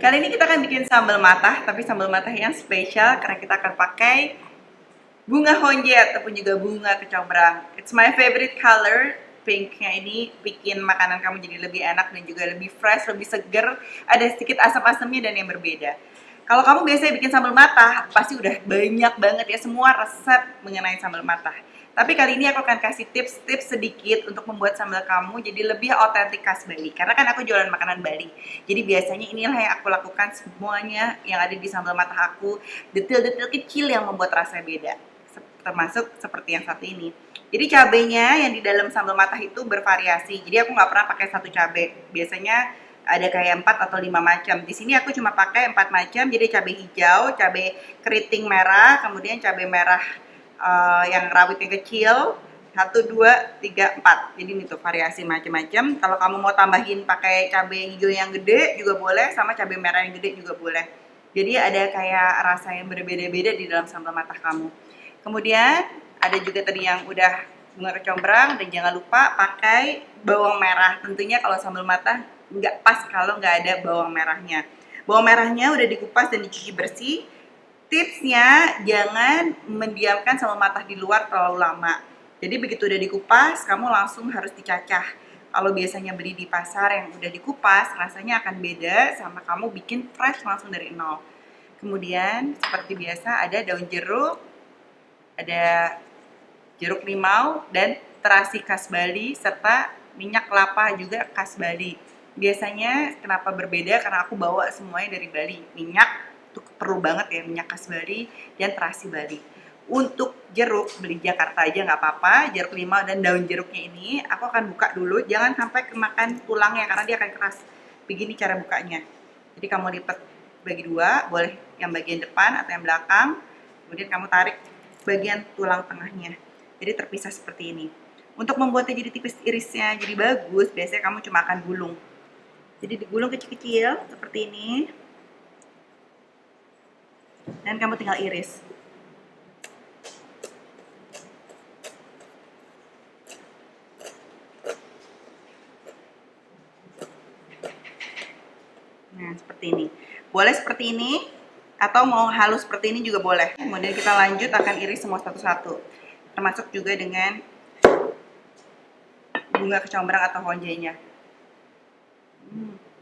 Kali ini kita akan bikin sambal matah, tapi sambal matah yang spesial karena kita akan pakai bunga honje ataupun juga bunga kecombrang. It's my favorite color. Pinknya ini bikin makanan kamu jadi lebih enak dan juga lebih fresh, lebih seger. Ada sedikit asam-asamnya dan yang berbeda. Kalau kamu biasanya bikin sambal matah, pasti udah banyak banget ya semua resep mengenai sambal matah. Tapi kali ini aku akan kasih tips-tips sedikit untuk membuat sambal kamu jadi lebih otentik khas Bali. Karena kan aku jualan makanan Bali. Jadi biasanya inilah yang aku lakukan semuanya yang ada di sambal matah aku. Detail-detail kecil yang membuat rasanya beda. Termasuk seperti yang satu ini. Jadi cabenya yang di dalam sambal matah itu bervariasi. Jadi aku nggak pernah pakai satu cabai. Biasanya ada kayak 4 atau 5 macam. Di sini aku cuma pakai 4 macam. Jadi cabai hijau, cabai keriting merah, kemudian cabai merah yang rawitnya kecil, 1, 2, 3, 4. Jadi ini tuh variasi macam-macam. Kalau kamu mau tambahin pakai cabai hijau yang gede juga boleh, sama cabai merah yang gede juga boleh. Jadi ada kayak rasa yang berbeda-beda di dalam sambal matah kamu. Kemudian ada juga tadi yang udah bunga kecombrang, dan jangan lupa pakai bawang merah. Tentunya kalau sambal matah nggak pas kalau nggak ada bawang merahnya. Bawang merahnya udah dikupas dan dicuci bersih. Tipsnya, jangan mendiamkan sambal matah di luar terlalu lama. Jadi begitu udah dikupas, kamu langsung harus dicacah. Kalau biasanya beli di pasar yang udah dikupas, rasanya akan beda sama kamu bikin fresh langsung dari nol. Kemudian seperti biasa ada daun jeruk, ada jeruk limau, dan terasi khas Bali, serta minyak kelapa juga khas Bali. Biasanya kenapa berbeda? Karena aku bawa semuanya dari Bali. Minyak itu perlu banget ya, minyak khas Bali dan terasi Bali. Untuk jeruk, beli Jakarta aja nggak apa-apa. Jeruk limau dan daun jeruknya ini aku akan buka dulu, jangan sampai kemakan tulangnya karena dia akan keras. Begini cara bukanya. Jadi kamu lipat bagi dua, boleh yang bagian depan atau yang belakang. Kemudian kamu tarik bagian tulang tengahnya. Jadi terpisah seperti ini. Untuk membuatnya jadi tipis irisnya jadi bagus, biasanya kamu cuma akan gulung. Jadi digulung kecil-kecil seperti ini. Dan kamu tinggal iris. Nah, seperti ini. Boleh seperti ini, atau mau halus seperti ini juga boleh. Kemudian kita lanjut akan iris semua satu-satu. Termasuk juga dengan bunga kecombrang atau honjenya.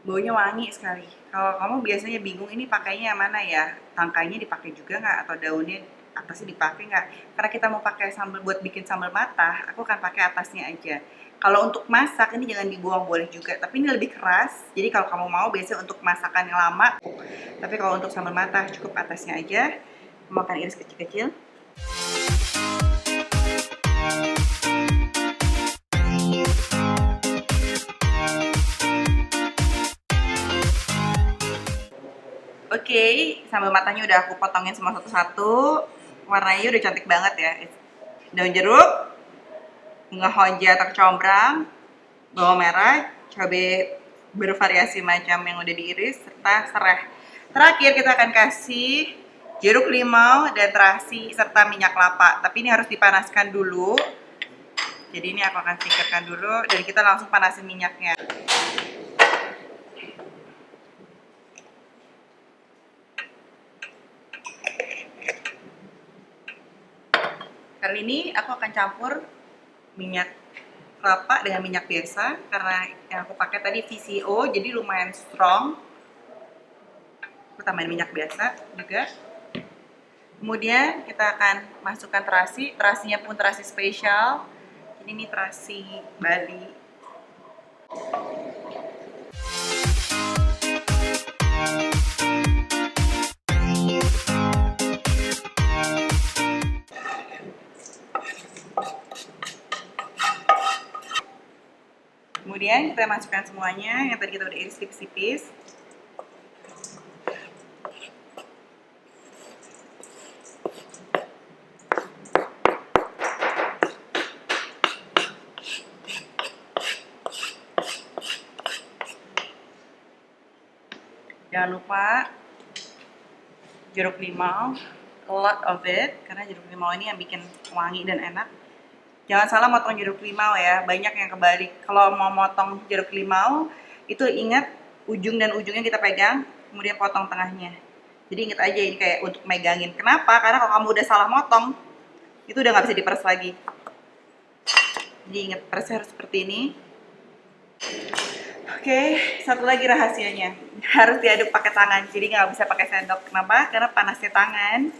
Baunya wangi sekali. Kalau kamu biasanya bingung ini pakainya yang mana ya, tangkainya dipakai juga nggak atau daunnya atasnya dipakai nggak? Karena kita mau pakai sambal buat bikin sambal matah, aku akan pakai atasnya aja. Kalau untuk masak ini jangan dibuang, boleh juga, tapi ini lebih keras. Jadi kalau kamu mau biasanya untuk masakan yang lama, tapi kalau untuk sambal matah cukup atasnya aja. Kamu akan iris kecil-kecil. Oke, sambal matahnya udah aku potongin semua satu-satu. Warnanya udah cantik banget ya. Daun jeruk, bunga honje atau kecombrang, bawang merah, cabai bervariasi macam yang udah diiris, serta serai. Terakhir kita akan kasih jeruk limau dan terasi serta minyak kelapa. Tapi ini harus dipanaskan dulu. Jadi ini aku akan singkirkan dulu dan kita langsung panasin minyaknya. Kali ini aku akan campur minyak kelapa dengan minyak biasa karena yang aku pakai tadi VCO jadi lumayan strong. Aku tambahin minyak biasa juga. Kemudian kita akan masukkan terasi. Terasinya pun terasi spesial. Ini terasi Bali. Kemudian kita masukkan semuanya yang tadi kita udah iris tipis-tipis. Jangan lupa jeruk limau, a lot of it, karena jeruk limau ini yang bikin wangi dan enak. Jangan salah motong jeruk limau ya, banyak yang kebalik. Kalau mau motong jeruk limau, itu ingat ujung dan ujungnya kita pegang, kemudian potong tengahnya. Jadi inget aja ini kayak untuk megangin. Kenapa? Karena kalau kamu udah salah motong, itu udah nggak bisa diperes lagi. Jadi inget, presnya harus seperti ini. Oke, satu lagi rahasianya, harus diaduk pakai tangan, jadi nggak bisa pakai sendok. Kenapa? Karena panasnya tangan,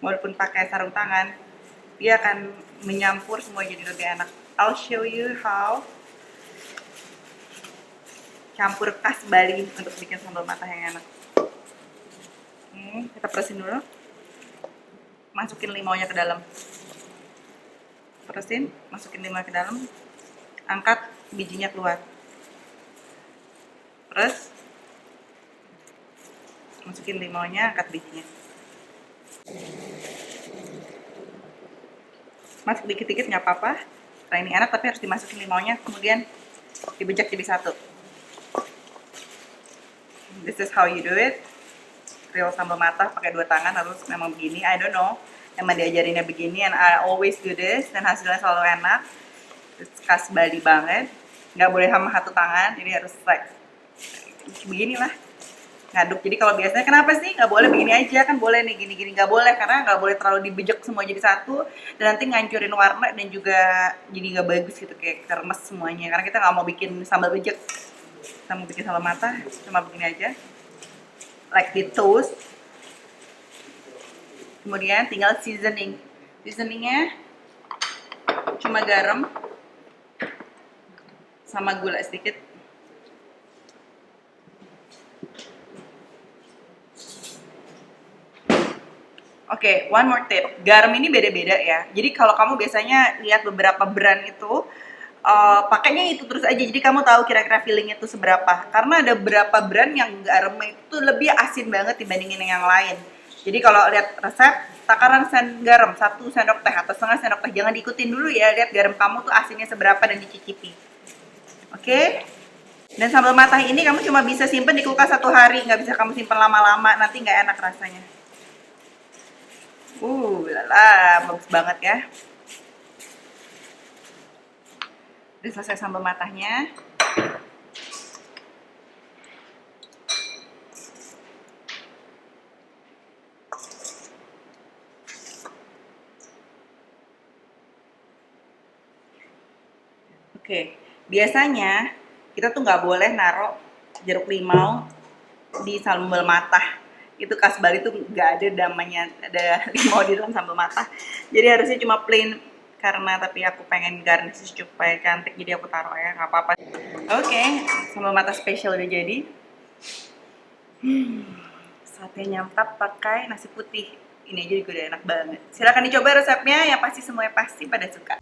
walaupun pakai sarung tangan, dia akan menyampur semua jadi lebih enak. I'll show you how. Campur khas Bali untuk bikin sambal matah yang enak. Kita peresin dulu. Masukin limaunya ke dalam. Peresin, masukin limau ke dalam. Angkat bijinya keluar. Peres. Masukin limaunya, angkat bijinya. Masuk dikit-dikit nggak apa-apa. Karena ini enak tapi harus dimasukin limaunya, kemudian dibejak jadi satu. This is how you do it. Real sambal matah pakai 2 tangan harus memang begini. I don't know, emang diajarinnya begini, and I always do this, dan hasilnya selalu enak. It's khas Bali banget. Nggak boleh sama 1 tangan, jadi harus like beginilah ngaduk. Jadi kalau biasanya kenapa sih nggak boleh begini aja, kan boleh nih gini-gini. Nggak boleh, karena nggak boleh terlalu dibejek semua jadi satu, dan nanti ngancurin warna dan juga jadi nggak bagus gitu, kayak keremes semuanya. Karena kita nggak mau bikin sambal bejek, kita mau bikin sambal matah cuma begini aja, like di toast. Kemudian tinggal seasoningnya cuma garam sama gula sedikit. Oke, one more tip. Garam ini beda-beda ya. Jadi kalau kamu biasanya lihat beberapa brand itu pakainya itu terus aja. Jadi kamu tahu kira-kira feelingnya itu seberapa. Karena ada beberapa brand yang garamnya itu lebih asin banget dibandingin yang lain. Jadi kalau lihat resep, takaran garam 1 sendok teh atau setengah sendok teh, jangan diikutin dulu ya. Lihat garam kamu tuh asinnya seberapa dan dicicipi. Oke? Dan sambal matah ini kamu cuma bisa simpen di kulkas 1 hari, nggak bisa kamu simpen lama-lama, nanti nggak enak rasanya. Lala, bagus banget ya. Udah selesai sambal matahnya. Oke, biasanya kita tuh nggak boleh naruh jeruk limau di sambal matah. Itu khas Bali tuh nggak ada namanya ada limau di dalam sambal matah. Jadi harusnya cuma plain, karena tapi aku pengen garnish supaya cantik, jadi aku taruh ya, nggak apa-apa. Oke, sambal matah spesial udah jadi. Sate nyantap pakai nasi putih. Ini aja juga udah enak banget. Silahkan dicoba resepnya, yang pasti semuanya pasti pada suka.